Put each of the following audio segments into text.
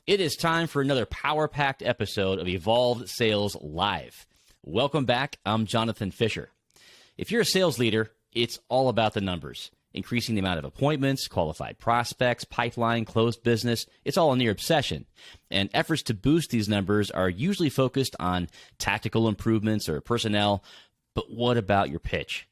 It is time for another power-packed episode of Evolved Sales Live. Welcome back. I'm Jonathan Fisher. If you're a sales leader, it's all about the numbers. Increasing the amount of appointments, qualified prospects, pipeline, closed business, it's all in your obsession. And efforts to boost these numbers are usually focused on tactical improvements or personnel. But what about your pitch?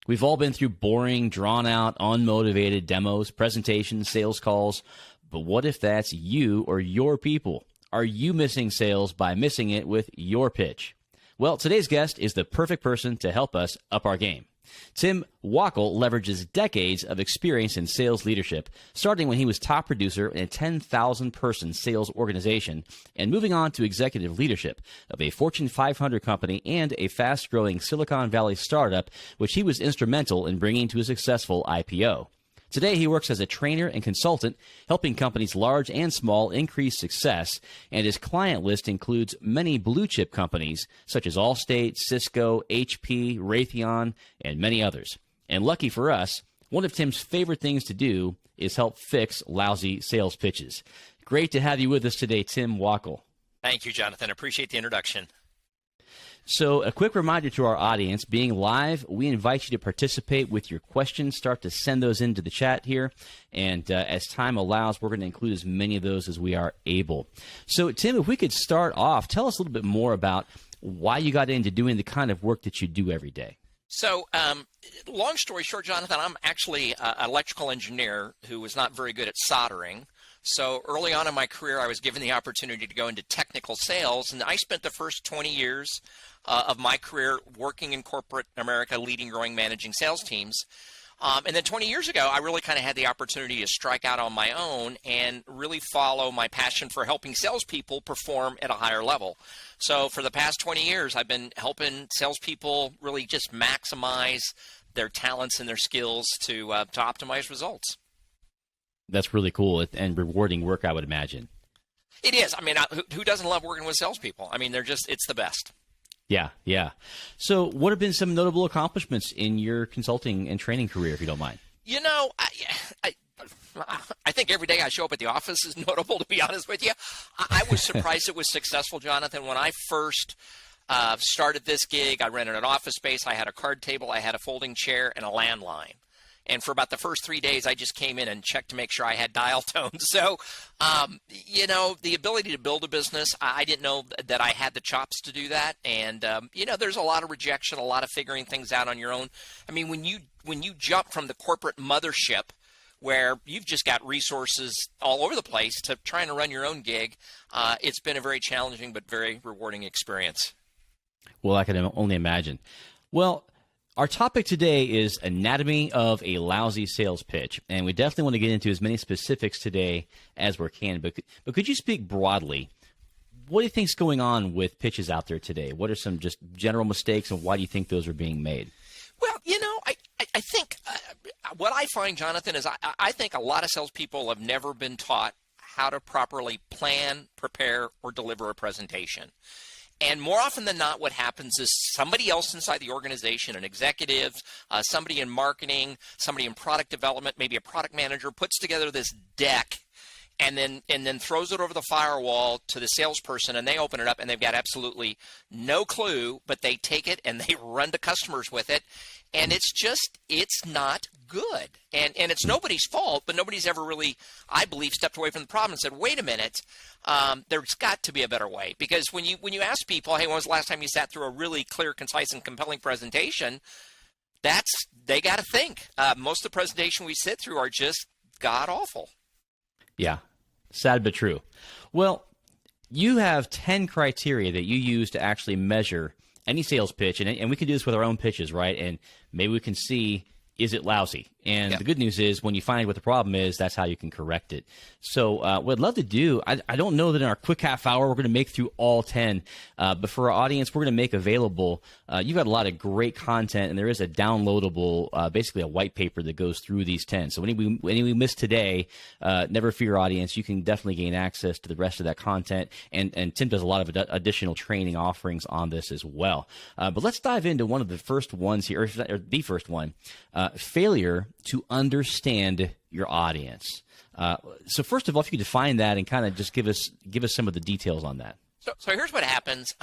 We've all been through boring, drawn-out, unmotivated demos, presentations, sales calls. But what if that's you or your people? Are you missing sales by missing it with your pitch? Well, today's guest is the perfect person to help us up our game. Tim Wackel leverages decades of experience in sales leadership, starting when he was top producer in a 10,000-person sales organization and moving on to executive leadership of a Fortune 500 company and a fast-growing Silicon Valley startup, which he was instrumental in bringing to a successful IPO. Today, he works as a trainer and consultant, helping companies large and small increase success, and his client list includes many blue-chip companies such as Allstate, Cisco, HP, Raytheon, and many others. And lucky for us, one of Tim's favorite things to do is help fix lousy sales pitches. Great to have you with us today, Tim Wackel. Thank you, Jonathan. Appreciate the introduction. So a quick reminder to our audience, being live, we invite you to participate with your questions. Start to send those into the chat here. And as time allows, we're going to include as many of those as we are able. So, Tim, if we could start off, tell us a little bit more about why you got into doing the kind of work that you do every day. So, long story short, Jonathan, I'm actually an electrical engineer who was not very good at soldering. So early on in my career, I was given the opportunity to go into technical sales, and I spent the first 20 years of my career working in corporate America, leading, growing, managing sales teams. And then 20 years ago, I really kind of had the opportunity to strike out on my own and really follow my passion for helping salespeople perform at a higher level. So for the past 20 years, I've been helping salespeople really just maximize their talents and their skills to optimize results. That's really cool and rewarding work, I would imagine. It is. I mean, who doesn't love working with salespeople? I mean, it's the best. Yeah. So what have been some notable accomplishments in your consulting and training career, if you don't mind? You know, I think every day I show up at the office is notable, to be honest with you. I was surprised it was successful, Jonathan. When I first started this gig, I rented an office space. I had a card table, I had a folding chair, and a landline. And for about the first 3 days, I just came in and checked to make sure I had dial tone. So, you know, the ability to build a business, I didn't know that I had the chops to do that. And, you know, there's a lot of rejection, a lot of figuring things out on your own. I mean, when you jump from the corporate mothership where you've just got resources all over the place to trying to run your own gig, it's been a very challenging but very rewarding experience. Well, I can only imagine. Well, our topic today is anatomy of a lousy sales pitch, and we definitely want to get into as many specifics today as we can. But could you speak broadly? What do you think is going on with pitches out there today? What are some just general mistakes, and why do you think those are being made? Well, you know, I think what I find, Jonathan, is I think a lot of salespeople have never been taught how to properly plan, prepare, or deliver a presentation. And more often than not, what happens is somebody else inside the organization, an executive, somebody in marketing, somebody in product development, maybe a product manager, puts together this deck and then throws it over the firewall to the salesperson, and they open it up and they've got absolutely no clue, but they take it and they run to customers with it. And it's not good. And it's nobody's fault, but nobody's ever really, I believe, stepped away from the problem and said, wait a minute, there's got to be a better way. Because when you ask people, hey, when was the last time you sat through a really clear, concise, and compelling presentation, they got to think. Most of the presentation we sit through are just god-awful. Yeah, sad but true. Well, you have 10 criteria that you use to actually measure any sales pitch, and we can do this with our own pitches, right? And maybe we can see, is it lousy? And the good news is when you find what the problem is, that's how you can correct it. So what I'd love to do, I don't know that in our quick half hour we're going to make through all 10, but for our audience, we're going to make available, you've got a lot of great content, and there is a downloadable, basically a white paper that goes through these 10. So any we missed today, never fear, audience, you can definitely gain access to the rest of that content, and Tim does a lot of additional training offerings on this as well. But let's dive into one of the first ones here, or the first one, failure to understand your audience. So first of all, if you could define that and kind of just give us some of the details on that. So here's what happens.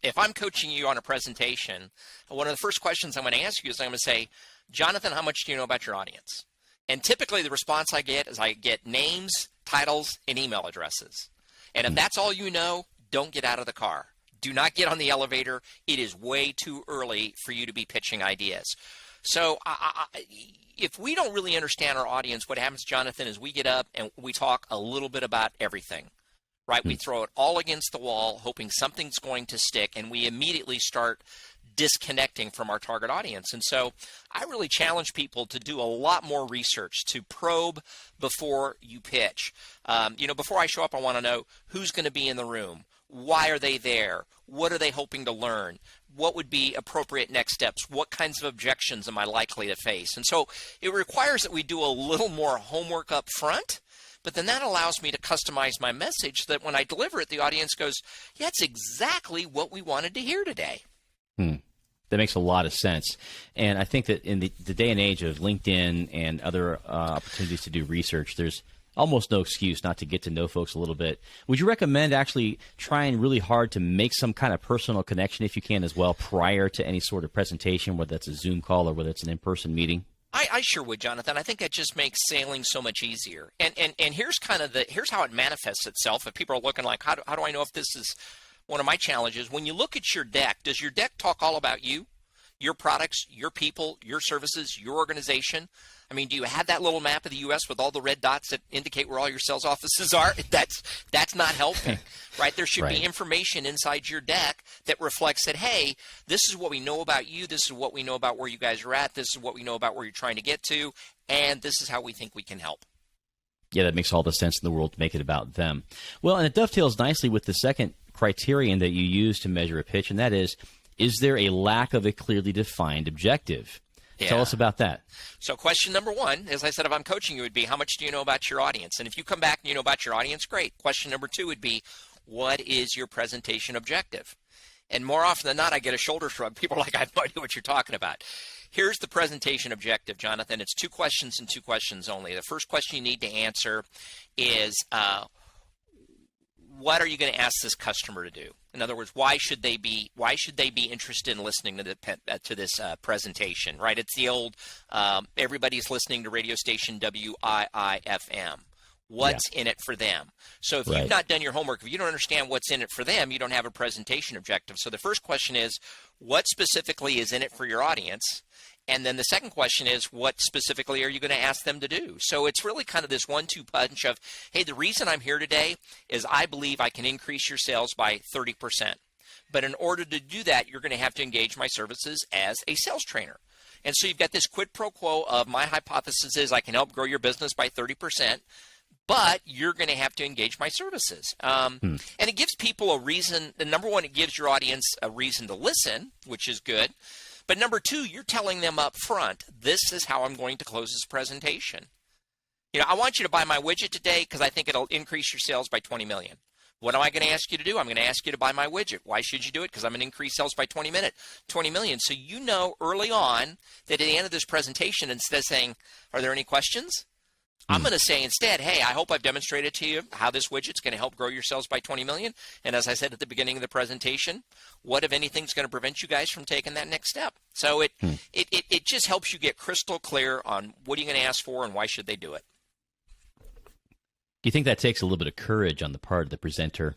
If I'm coaching you on a presentation, one of the first questions I'm going to ask you is I'm going to say, Jonathan, how much do you know about your audience? And typically the response I get is I get names, titles, and email addresses. And if that's all you know, don't get out of the car. Do not get on the elevator. It is way too early for you to be pitching ideas. So if we don't really understand our audience, what happens, Jonathan, is we get up and we talk a little bit about everything. Right? We throw it all against the wall, hoping something's going to stick, and we immediately start disconnecting from our target audience. And so I really challenge people to do a lot more research, to probe before you pitch. Before I show up, I want to know who's going to be in the room. Why are they there? What are they hoping to learn? What would be appropriate next steps? What kinds of objections am I likely to face? And so it requires that we do a little more homework up front. But then that allows me to customize my message so that when I deliver it, the audience goes, yeah, it's exactly what we wanted to hear today. That makes a lot of sense. And I think that in the day and age of LinkedIn and other opportunities to do research, there's almost no excuse not to get to know folks a little bit. Would you recommend actually trying really hard to make some kind of personal connection, if you can, as well, prior to any sort of presentation, whether that's a Zoom call or whether it's an in-person meeting? I sure would, Jonathan. I think that just makes sailing so much easier. And here's here's how it manifests itself. If people are looking like, how do I know if this is one of my challenges? When you look at your deck, does your deck talk all about you, your products, your people, your services, your organization? I mean, do you have that little map of the U.S. with all the red dots that indicate where all your sales offices are? That's not helping, right? There should be information inside your deck that reflects that, hey, this is what we know about you. This is what we know about where you guys are at. This is what we know about where you're trying to get to. And this is how we think we can help. Yeah, that makes all the sense in the world to make it about them. Well, and it dovetails nicely with the second criterion that you use to measure a pitch, and that is there a lack of a clearly defined objective? Yeah. Tell us about that. So question number one, as I said, if I'm coaching you, would be, how much do you know about your audience? And if you come back and you know about your audience, great. Question number two would be, what is your presentation objective? And more often than not, I get a shoulder shrug. People are like, I have no idea what you're talking about. Here's the presentation objective, Jonathan. It's 2 questions and 2 questions only. The first question you need to answer is, what are you going to ask this customer to do? In other words, why should they be interested in listening to this presentation? Right? It's the old everybody's listening to radio station WIIFM. What's in it for them? So if you've not done your homework, if you don't understand what's in it for them, you don't have a presentation objective. So the first question is, what specifically is in it for your audience? And then the second question is, what specifically are you going to ask them to do? So it's really kind of this 1-2 punch of, hey, the reason I'm here today is I believe I can increase your sales by 30%. But in order to do that, you're going to have to engage my services as a sales trainer. And so you've got this quid pro quo of, my hypothesis is I can help grow your business by 30%. But you're going to have to engage my services. And it gives people a reason. Number one, it gives your audience a reason to listen, which is good. But number two, you're telling them up front, this is how I'm going to close this presentation. I want you to buy my widget today because I think it'll increase your sales by 20 million. What am I going to ask you to do? I'm going to ask you to buy my widget. Why should you do it? Because I'm going to increase sales by 20 million. So you know early on that at the end of this presentation, instead of saying, are there any questions? I'm going to say instead, hey, I hope I've demonstrated to you how this widget's going to help grow your sales by 20 million. And as I said at the beginning of the presentation, what, if anything, is going to prevent you guys from taking that next step? So it just helps you get crystal clear on what are you going to ask for and why should they do it. Do you think that takes a little bit of courage on the part of the presenter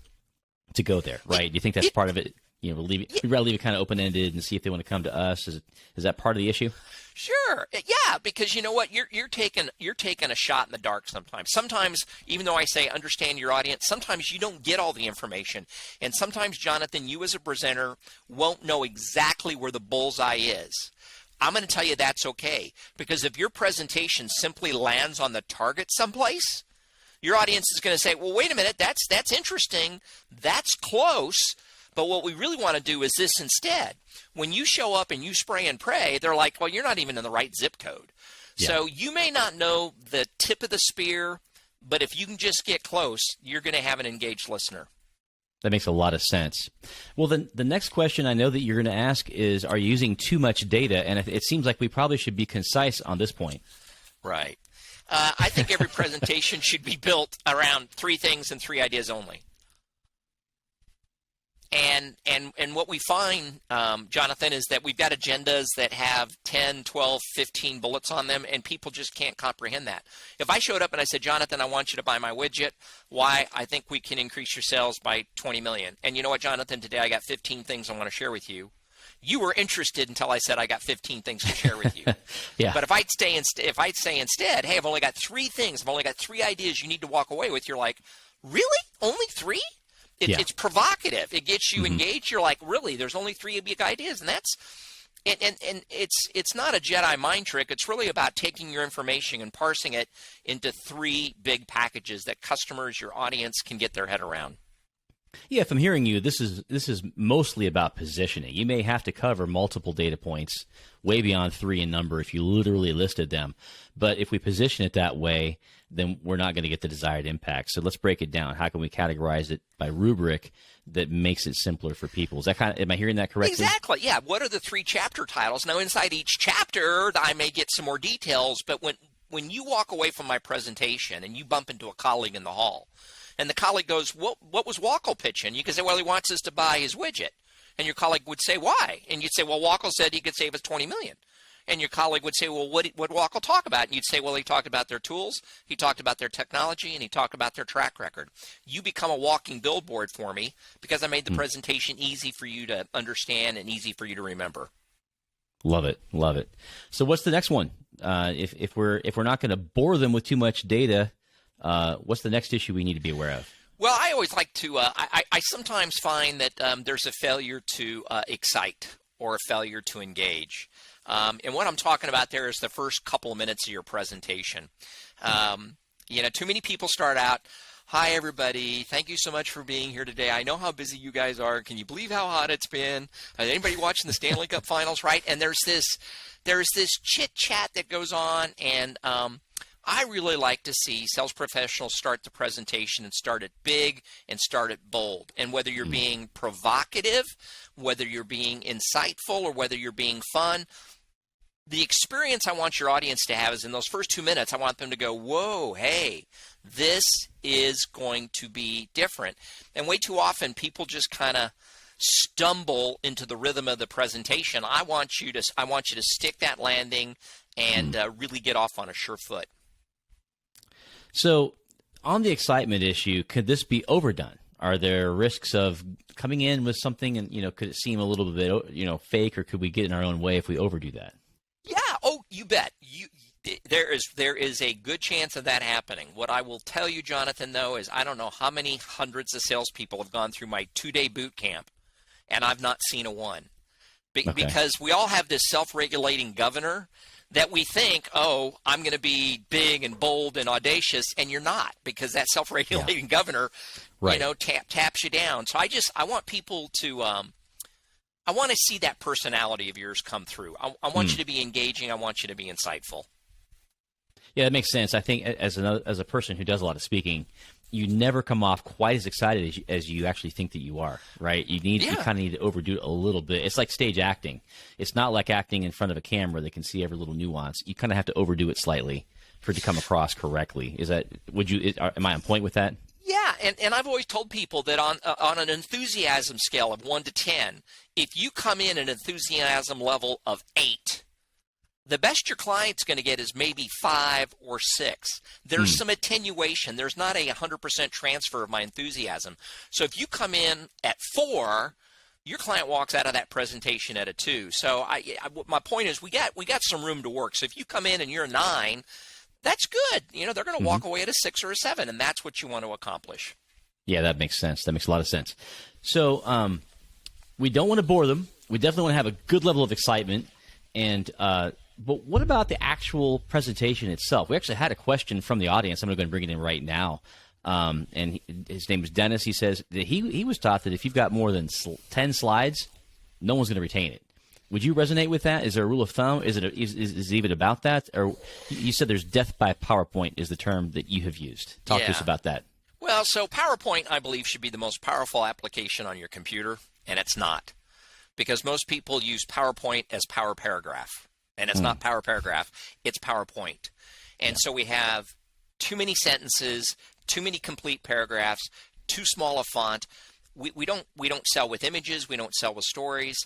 to go there, right? Do you think that's part of it? We'd rather leave it kind of open-ended and see if they want to come to us. Is that part of the issue? Sure. Yeah, because you know what? You're taking a shot in the dark sometimes. Sometimes, even though I say understand your audience, sometimes you don't get all the information. And sometimes, Jonathan, you as a presenter won't know exactly where the bullseye is. I'm going to tell you that's okay. Because if your presentation simply lands on the target someplace, your audience is going to say, well, wait a minute, that's interesting. That's close. But what we really want to do is this instead. When you show up and you spray and pray, they're like, well, you're not even in the right zip code. Yeah. So you may not know the tip of the spear, but if you can just get close, you're going to have an engaged listener. That makes a lot of sense. Well, the next question I know that you're going to ask is, are you using too much data? And it seems like we probably should be concise on this point. Right. I think every presentation should be built around 3 things and 3 ideas only. And what we find, Jonathan, is that we've got agendas that have 10, 12, 15 bullets on them, and people just can't comprehend that. If I showed up and I said, Jonathan, I want you to buy my widget, why? I think we can increase your sales by 20 million. And you know what, Jonathan, today I got 15 things I want to share with you. You were interested until I said I got 15 things to share with you. Yeah. But if I'd say instead, hey, I've only got 3 things, I've only got 3 ideas you need to walk away with, you're like, really? Only 3? It's provocative. It gets you engaged. You're like, really? There's only 3 big ideas, and that's and it's not a Jedi mind trick. It's really about taking your information and parsing it into 3 big packages that customers, your audience, can get their head around. Yeah, if I'm hearing you, this is mostly about positioning. You may have to cover multiple data points, way beyond 3 in number if you literally listed them. But if we position it that way, then we're not going to get the desired impact. So let's break it down. How can we categorize it by rubric that makes it simpler for people? Is that am I hearing that correctly? Exactly. Yeah. What are the 3 chapter titles? Now, inside each chapter, I may get some more details, but when you walk away from my presentation and you bump into a colleague in the hall, and the colleague goes, what was Wackel pitching? You can say, well, he wants us to buy his widget. And your colleague would say, why? And you'd say, well, Wackel said he could save us $20 million. And your colleague would say, well, what did Wackel talk about? And you'd say, well, he talked about their tools, he talked about their technology, and he talked about their track record. You become a walking billboard for me because I made the presentation easy for you to understand and easy for you to remember. Love it. Love it. So what's the next one? If we're not going to bore them with too much data, what's the next issue we need to be aware of? Well, I always like to, I sometimes find that there's a failure to excite or a failure to engage. And what I'm talking about there is the first couple of minutes of your presentation. Too many people start out, hi, everybody. Thank you so much for being here today. I know how busy you guys are. Can you believe how hot it's been? Anybody watching the Stanley Cup Finals, right? And there's this chit-chat that goes on, and I really like to see sales professionals start the presentation and start it big and start it bold. And whether you're being provocative, whether you're being insightful, or whether you're being fun, the experience I want your audience to have is in those first 2 minutes, I want them to go, whoa, hey, this is going to be different. And way too often, people just kind of stumble into the rhythm of the presentation. I want you to stick that landing and really get off on a sure foot. So on the excitement issue, could this be overdone? Are there risks of coming in with something and, could it seem a little bit, fake, or could we get in our own way if we overdo that? Yeah. Oh, you bet. There is a good chance of that happening. What I will tell you, Jonathan, though, is I don't know how many hundreds of salespeople have gone through my 2-day boot camp, and I've not seen a one. Because we all have this self-regulating governor that we think, oh, I'm going to be big and bold and audacious, and you're not, because that self-regulating governor, taps you down. So I want people to, I want to see that personality of yours come through. I want you to be engaging. I want you to be insightful. Yeah, that makes sense. I think as a person who does a lot of speaking, you never come off quite as excited as you actually think that you are, right? You kind of need to overdo it a little bit. It's like stage acting. It's not like acting in front of a camera that can see every little nuance. You kind of have to overdo it slightly for it to come across correctly. Am I on point with that? Yeah, and I've always told people that on an enthusiasm scale of 1 to 10, if you come in an enthusiasm level of 8, the best your client's going to get is maybe 5 or 6. There's some attenuation. There's not a 100% transfer of my enthusiasm. So if you come in at 4, your client walks out of that presentation at a 2. So my point is we got some room to work. So if you come in and you're a 9, that's good. They're going to walk away at a 6 or a 7, and that's what you want to accomplish. Yeah, that makes sense. That makes a lot of sense. So we don't want to bore them. We definitely want to have a good level of excitement. But what about the actual presentation itself? We actually had a question from the audience. I'm going to go and bring it in right now. And his name is Dennis. He says that he was taught that if you've got more than 10 slides, no one's going to retain it. Would you resonate with that? Is there a rule of thumb? Is it even about that? Or you said there's death by PowerPoint is the term that you have used. Talk to us about that. Well, so PowerPoint, I believe, should be the most powerful application on your computer, and it's not. Because most people use PowerPoint as Power Paragraph. And it's not Power Paragraph, it's PowerPoint. And so we have too many sentences, too many complete paragraphs, too small a font. We don't sell with images. We don't sell with stories.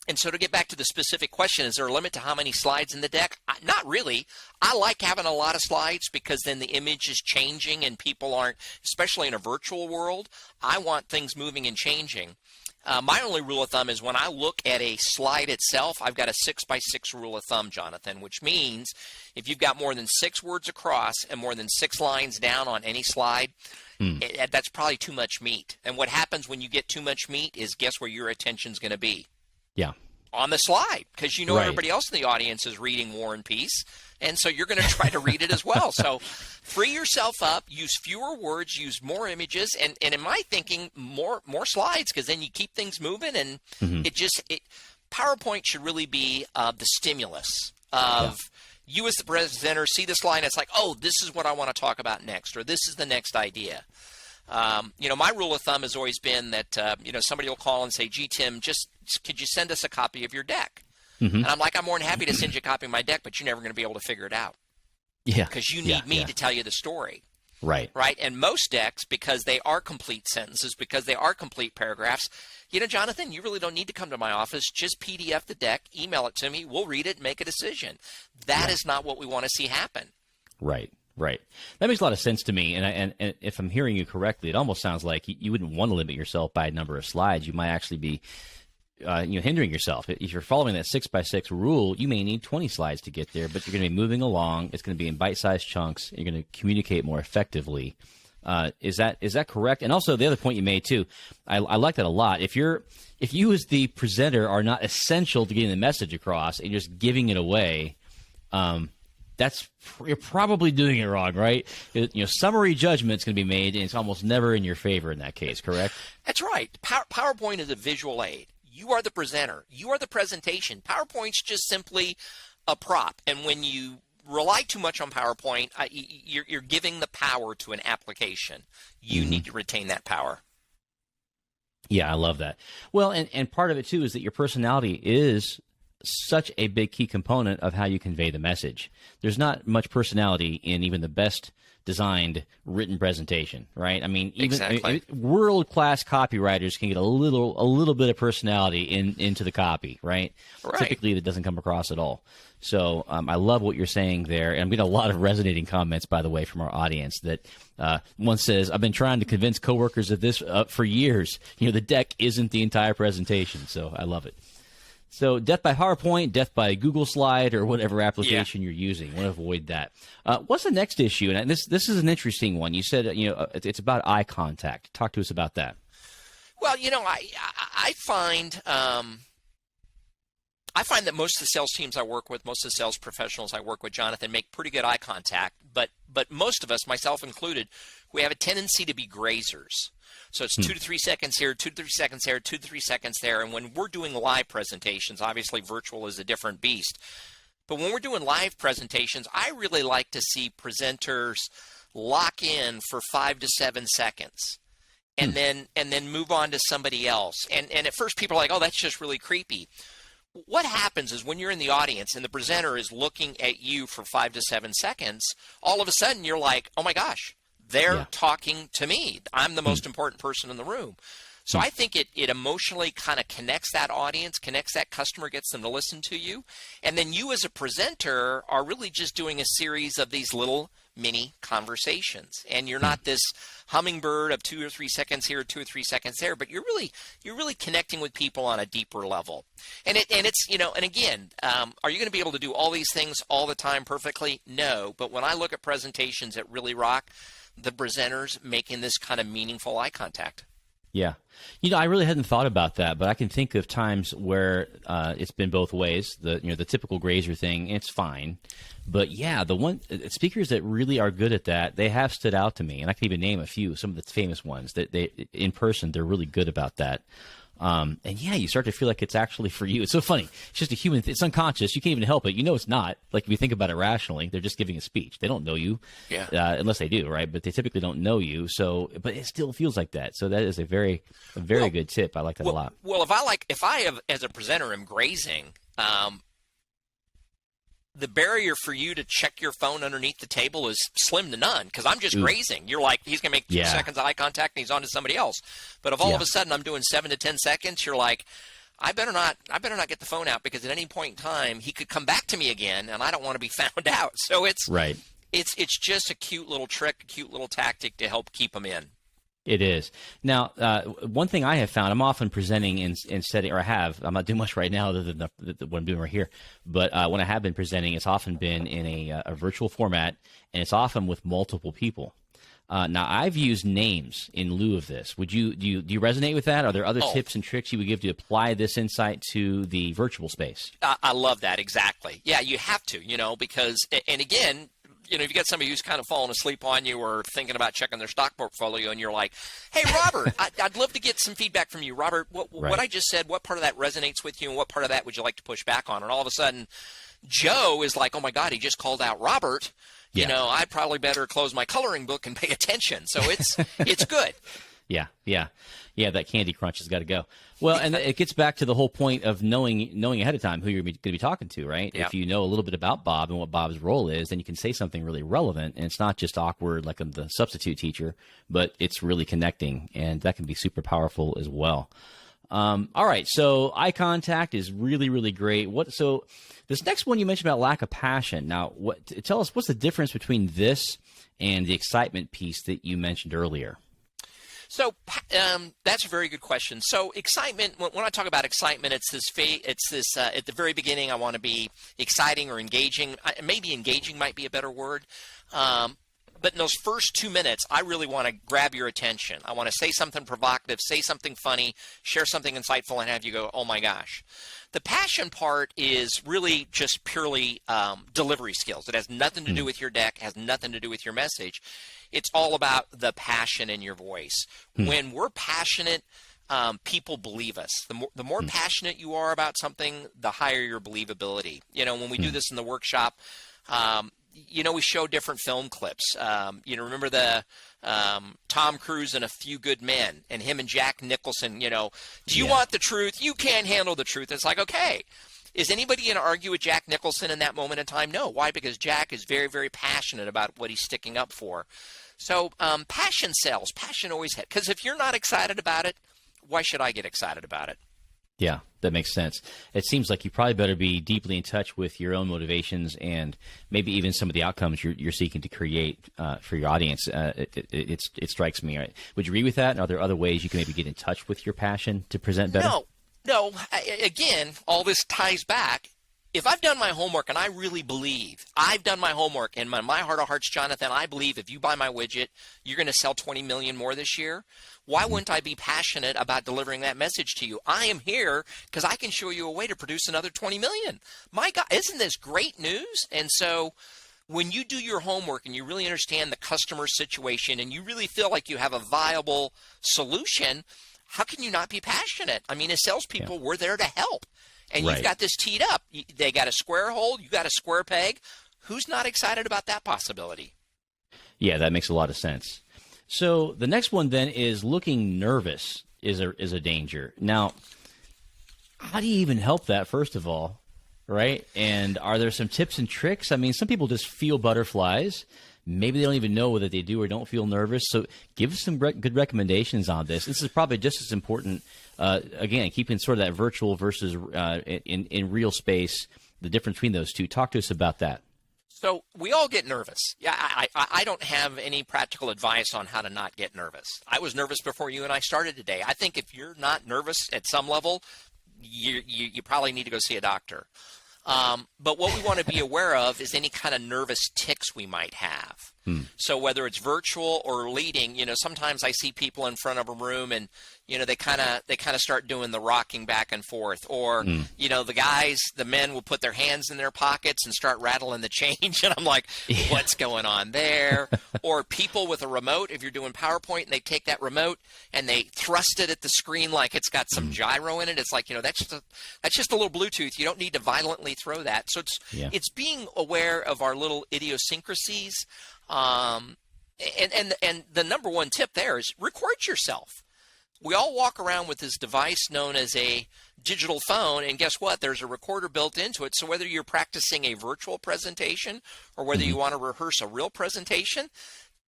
And so to get back to the specific question, is there a limit to how many slides in the deck? Not really. I like having a lot of slides because then the image is changing and people aren't, especially in a virtual world, I want things moving and changing. My only rule of thumb is when I look at a slide itself, I've got a 6x6 rule of thumb, Jonathan, which means if you've got more than 6 words across and more than 6 lines down on any slide, that's probably too much meat. And what happens when you get too much meat is guess where your attention's going to be? Yeah. On the slide, because you know Right. everybody else in the audience is reading War and Peace, and so you're going to try to read it as well. So free yourself up, use fewer words, use more images, and in my thinking, more slides, because then you keep things moving, and PowerPoint should really be the stimulus of you as the presenter see this line, it's like, oh, this is what I want to talk about next, or this is the next idea. My rule of thumb has always been that, somebody will call and say, gee, Tim, could you send us a copy of your deck? And I'm like, I'm more than happy to send you a copy of my deck, but you're never going to be able to figure it out. Yeah. Because you need me to tell you the story. Right. Right. And most decks, because they are complete sentences, because they are complete paragraphs, Jonathan, you really don't need to come to my office. Just PDF the deck, email it to me. We'll read it and make a decision. That is not what we want to see happen. Right. Right. That makes a lot of sense to me. And if I'm hearing you correctly, it almost sounds like you wouldn't want to limit yourself by a number of slides. You might actually be hindering yourself. If you're following that 6x6 rule, you may need 20 slides to get there, but you're going to be moving along. It's going to be in bite-sized chunks. You're going to communicate more effectively. Is that correct? And also the other point you made too, I like that a lot. If you as the presenter are not essential to getting the message across and just giving it away, you're probably doing it wrong, right? Summary judgment's going to be made, and it's almost never in your favor in that case, correct? That's right. PowerPoint is a visual aid. You are the presenter. You are the presentation. PowerPoint's just simply a prop. And when you rely too much on PowerPoint, you're giving the power to an application. You need to retain that power. Yeah, I love that. Well, and part of it, too, is that your personality is such a big key component of how you convey the message. There's not much personality in even the best designed written presentation, right? I mean, even world-class copywriters can get a little bit of personality into the copy, right? Typically, that doesn't come across at all. So I love what you're saying there. And I'm getting a lot of resonating comments, by the way, from our audience that one says, I've been trying to convince coworkers of this for years. The deck isn't the entire presentation. So I love it. So death by PowerPoint, death by Google Slide, or whatever application you're using. Want to avoid that. What's the next issue? And this is an interesting one. You said it's about eye contact. Talk to us about that. Well, I find that most of the sales teams I work with, most of the sales professionals I work with, Jonathan, make pretty good eye contact. But most of us, myself included, we have a tendency to be grazers. So it's 2 to 3 seconds here, 2 to 3 seconds there, 2 to 3 seconds there. And when we're doing live presentations, obviously virtual is a different beast. But when we're doing live presentations, I really like to see presenters lock in for 5 to 7 seconds and then move on to somebody else. And at first people are like, oh, that's just really creepy. What happens is when you're in the audience and the presenter is looking at you for 5 to 7 seconds, all of a sudden you're like, oh my gosh, they're talking to me. I'm the most important person in the room. So I think it emotionally kind of connects that audience, connects that customer, gets them to listen to you. And then you as a presenter are really just doing a series of these little mini conversations. And you're not this hummingbird of 2 or 3 seconds here, 2 or 3 seconds there, but you're really connecting with people on a deeper level. And it's and again, are you going to be able to do all these things all the time perfectly? No. But when I look at presentations that really rock, the presenters making this kind of meaningful eye contact. Yeah. I really hadn't thought about that, but I can think of times where it's been both ways. The typical grazer thing, it's fine. But yeah, the speakers that really are good at that, they have stood out to me. And I can even name a few, some of the famous ones that in person, they're really good about that. And yeah, you start to feel like it's actually for you. It's so funny. It's just a human it's unconscious. You can't even help it. It's not. Like if you think about it rationally, they're just giving a speech. They don't know you, unless they do, right? But they typically don't know you. So, but it still feels like that. So that is a very good tip. I like that a lot. Well, if I as a presenter am grazing, the barrier for you to check your phone underneath the table is slim to none, because I'm just grazing. You're like, he's going to make 2 seconds of eye contact and he's on to somebody else. But if all of a sudden I'm doing 7 to 10 seconds, you're like, I better not get the phone out, because at any point in time he could come back to me again, and I don't want to be found out. So it's just a cute little trick, a cute little tactic to help keep them in. It is. Now, one thing I have found, I'm often presenting in setting, or I'm not doing much right now other than what I'm doing right here, but when I have been presenting, it's often been in a virtual format, and it's often with multiple people. Now, I've used names in lieu of this. Do you resonate with that? Are there other tips and tricks you would give to apply this insight to the virtual space? I love that. Exactly. Yeah, you have to, because, and again, if you got somebody who's kind of falling asleep on you or thinking about checking their stock portfolio, and you're like, hey, Robert, I'd love to get some feedback from you. Robert, what I just said, what part of that resonates with you, and what part of that would you like to push back on? And all of a sudden, Joe is like, oh, my God, he just called out Robert. I probably better close my coloring book and pay attention. So it's good. Yeah, that Candy Crunch has got to go. Well, and it gets back to the whole point of knowing ahead of time who you're going to be talking to, right? If you know a little bit about Bob and what Bob's role is, then you can say something really relevant, and it's not just awkward like I'm the substitute teacher, but it's really connecting, and that can be super powerful as well. All right, so eye contact is really, really great. So this next one you mentioned about lack of passion. Now, tell us, what's the difference between this and the excitement piece that you mentioned earlier? So that's a very good question. So excitement, when I talk about excitement, it's this at the very beginning, I want to be exciting or engaging. Maybe engaging might be a better word. But in those first 2 minutes, I really want to grab your attention. I want to say something provocative, say something funny, share something insightful, and have you go, oh my gosh. The passion part is really just purely delivery skills. It has nothing to do with your deck, has nothing to do with your message. It's all about the passion in your voice. When we're passionate, people believe us. The more passionate you are about something, the higher your believability. When we do this in the workshop, we show different film clips. Remember the Tom Cruise and A Few Good Men, and him and Jack Nicholson, do you want the truth? You can't handle the truth. It's like, okay. Is anybody going to argue with Jack Nicholson in that moment in time? No. Why? Because Jack is very, very passionate about what he's sticking up for. So passion sells. Passion always has. Because if you're not excited about it, why should I get excited about it? Yeah, that makes sense. It seems like you probably better be deeply in touch with your own motivations and maybe even some of the outcomes you're seeking to create for your audience. It strikes me. Right? Would you agree with that? Are there other ways you can maybe get in touch with your passion to present better? No. Again, all this ties back. If I've done my homework, and I really believe I've done my homework, and my heart of hearts, Jonathan, I believe if you buy my widget, you're going to sell 20 million more this year. Why wouldn't I be passionate about delivering that message to you? I am here because I can show you a way to produce another 20 million. My God, isn't this great news? And so when you do your homework and you really understand the customer situation and you really feel like you have a viable solution, how can you not be passionate? I mean, as salespeople, we're there to help. And you've got this teed up. They got a square hole. You got a square peg. Who's not excited about that possibility? Yeah, that makes a lot of sense. So the next one then is looking nervous is a danger. Now, how do you even help that, first of all, right? And are there some tips and tricks? I mean, some people just feel butterflies. Maybe they don't even know whether they do or don't feel nervous. So give us some good recommendations on this. This is probably just as important, again, keeping sort of that virtual versus in real space, the difference between those two. Talk to us about that. So we all get nervous. Yeah, I don't have any practical advice on how to not get nervous. I was nervous before you and I started today. I think if you're not nervous at some level, you probably need to go see a doctor. But what we want to be aware of is any kind of nervous tics we might have. So whether it's virtual or leading, sometimes I see people in front of a room and, they kind of start doing the rocking back and forth, or, the men will put their hands in their pockets and start rattling the change. And I'm like, what's going on there? Or people with a remote, if you're doing PowerPoint and they take that remote and they thrust it at the screen like it's got some gyro in it. It's like, that's just a little Bluetooth. You don't need to violently throw that. So it's being aware of our little idiosyncrasies. And the number one tip there is record yourself. We all walk around with this device known as a digital phone, and guess what? There's a recorder built into it. So whether you're practicing a virtual presentation or whether you want to rehearse a real presentation,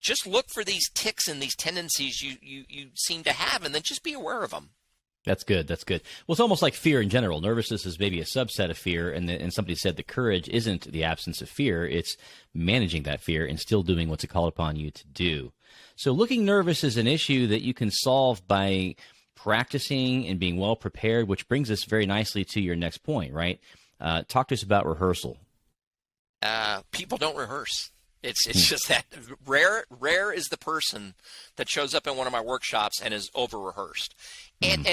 just look for these tics and these tendencies you seem to have, and then just be aware of them. That's good. That's good. Well, it's almost like fear in general. Nervousness is maybe a subset of fear, and somebody said that courage isn't the absence of fear. It's managing that fear and still doing what's called upon you to do. So looking nervous is an issue that you can solve by practicing and being well prepared, which brings us very nicely to your next point, right? Talk to us about rehearsal. People don't rehearse. It's just that rare is the person that shows up in one of my workshops and is over rehearsed. And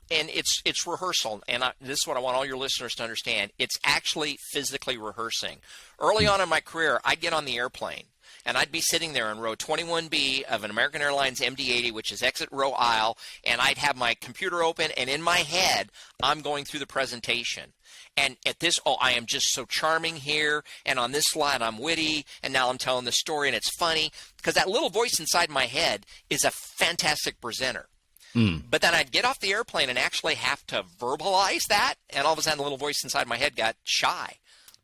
it's rehearsal. And this is what I want all your listeners to understand. It's actually physically rehearsing. Early on in my career, I'd get on the airplane and I'd be sitting there in row 21B of an American Airlines MD-80, which is exit row aisle, and I'd have my computer open, and in my head, I'm going through the presentation. And at this, I am just so charming here, and on this slide, I'm witty, and now I'm telling the story, and it's funny, because that little voice inside my head is a fantastic presenter. But then I'd get off the airplane and actually have to verbalize that, and all of a sudden, the little voice inside my head got shy.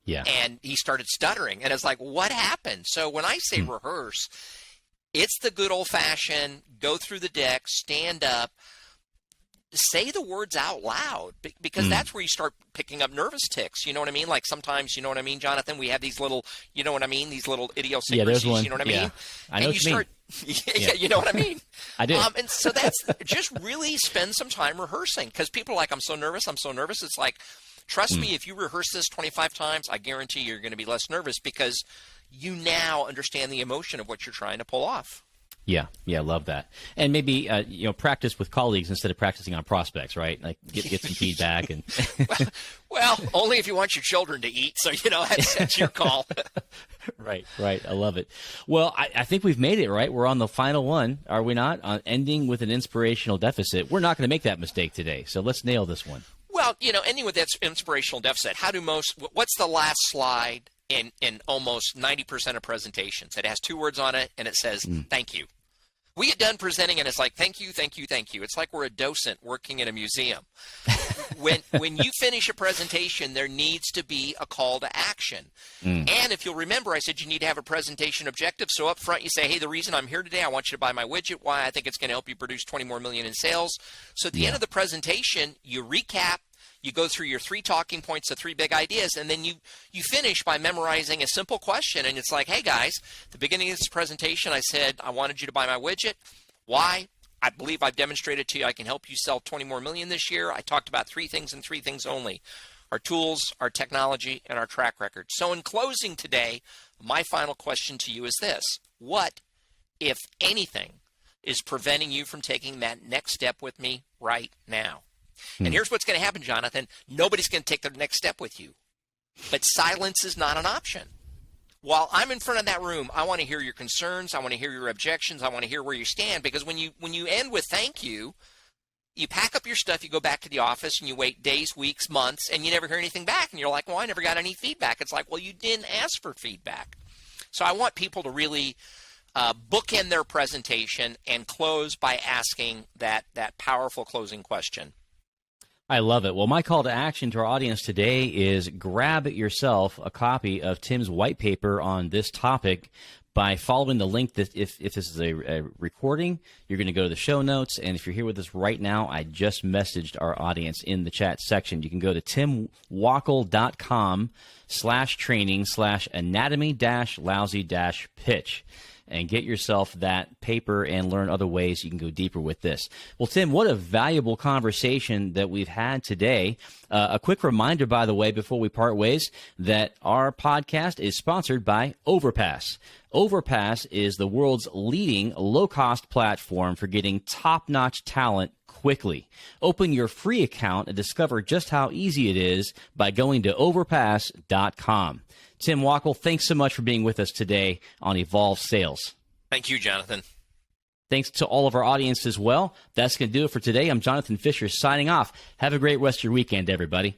Yeah. And he started stuttering. And it's like, what happened? So when I say rehearse, it's the good old-fashioned go through the deck, stand up, say the words out loud, because that's where you start picking up nervous tics. You know what I mean? Like sometimes, you know what I mean, Jonathan? We have these little, you know what I mean? These little idiosyncrasies, you know what I mean? I know what you mean. Yeah, you know what I mean? I do. And so that's just really spend some time rehearsing, because people are like, I'm so nervous. It's like, trust me, if you rehearse this 25 times, I guarantee you're going to be less nervous because you now understand the emotion of what you're trying to pull off. Yeah, love that. And maybe practice with colleagues instead of practicing on prospects, right? Like get some feedback and. well, only if you want your children to eat. So that's your call. Right. I love it. Well, I think we've made it, right? We're on the final one, are we not? On ending with an inspirational deficit. We're not going to make that mistake today. So let's nail this one. Well, ending with that inspirational deficit. What's the last slide in almost 90% of presentations? It has 2 words on it, and it says, thank you. We get done presenting, and it's like, thank you, thank you, thank you. It's like we're a docent working in a museum. When you finish a presentation, there needs to be a call to action. And if you'll remember, I said you need to have a presentation objective. So up front, you say, hey, the reason I'm here today, I want you to buy my widget. Why? I think it's going to help you produce 20 more million in sales. So at the end of the presentation, you recap. You go through your 3 talking points, the 3 big ideas, and then you finish by memorizing a simple question. And it's like, hey, guys, at the beginning of this presentation, I said I wanted you to buy my widget. Why? I believe I've demonstrated to you I can help you sell 20 more million this year. I talked about 3 things and 3 things only: our tools, our technology, and our track record. So in closing today, my final question to you is this: what, if anything, is preventing you from taking that next step with me right now? And here's what's going to happen, Jonathan. Nobody's going to take the next step with you. But silence is not an option. While I'm in front of that room, I want to hear your concerns. I want to hear your objections. I want to hear where you stand. Because when you end with thank you, you pack up your stuff, you go back to the office, and you wait days, weeks, months, and you never hear anything back. And you're like, well, I never got any feedback. It's like, well, you didn't ask for feedback. So I want people to really bookend their presentation and close by asking that powerful closing question. I love it. Well, my call to action to our audience today is grab yourself a copy of Tim's white paper on this topic by following the link. That if this is a recording, you're going to go to the show notes. And if you're here with us right now, I just messaged our audience in the chat section. You can go to timwackel.com/training/anatomy-lousy-pitch. And get yourself that paper and learn other ways you can go deeper with this. Well, Tim, what a valuable conversation that we've had today. A quick reminder, by the way, before we part ways, that our podcast is sponsored by Overpass. Overpass is the world's leading low-cost platform for getting top-notch talent quickly. Open your free account and discover just how easy it is by going to overpass.com. Tim Wackel, thanks so much for being with us today on Evolve Sales. Thank you, Jonathan. Thanks to all of our audience as well. That's going to do it for today. I'm Jonathan Fisher signing off. Have a great rest of your weekend, everybody.